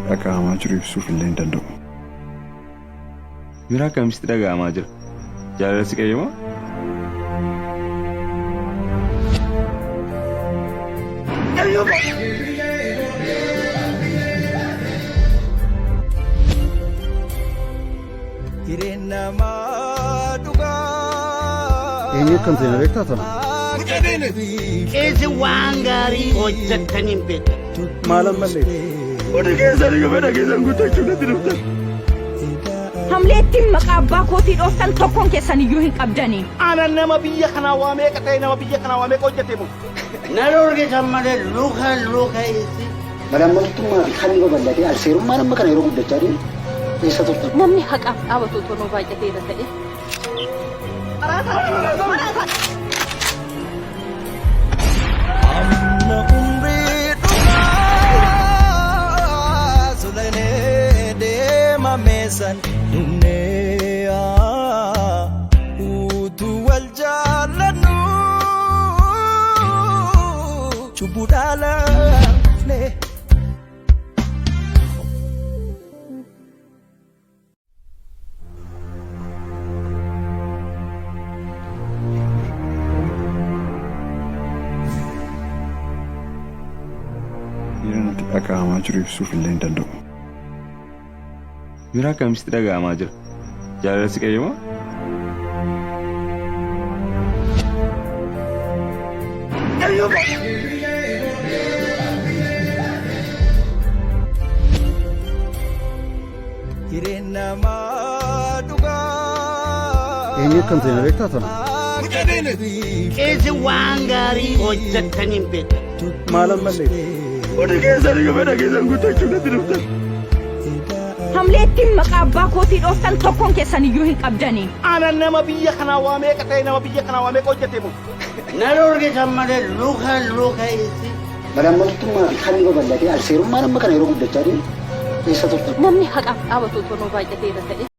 dhaga'amaa jiru ibsuuf illee hin danda'u. Miraa akkamitti dhaga'amaa jira? Jaalalli qayyama? Eenyu kan ta'e beektaa tana? Keessa waan gaarii hojjettaniin beeku. Maalan mallee? Oduu keessan gabadha keessan guuttachuu natti dhuftan. Hamleettiin maqaa abbaa kootii dhooftan tokkoon keessan iyyuu hin qabdanii. Ana nama biyya kanaa waamee qata'e nama biyya kanaa waamee hojjete mu. Na dorgeessan malee luka isi. Malaammaltummaa fi kan babal'atee alseerummaa nama kana yeroo guddachaa deemu eessa turtan? Namni haqaaf dhaabatu tonoo baay'ateera ta'e. Amma umrii dhumaa sulanee deema meeshaan dhumnee utuu wal jaallannu cubbuu dhaalafnee. Miira natti dhaga'amaa jiru ibsuuf illee hin danda'u. Miraa akkamitti dhaga'amaa jira? Jaalalli qayyama? Eenyu kan ta'e beektaa tana? Keessa waan gaarii hojjettaniin beeku. Maalan mallee? Oduu keessan gabadha keessan guuttachuu natti dhuftan. Hamleettiin maqaa abbaa kootii dhooftan tokkoon keessan iyyuu hin qabdanii. Ana nama biyya kanaa waamee qata'e nama biyya kanaa waamee hojjete mu. Na dorgeessan malee luka isi. Malaammaltummaa fi kan babal'atee alseerummaa nama kana yeroo guddachaa deemu eessa turtan? Namni haqaaf dhaabatu tonoo baay'ateera ta'e.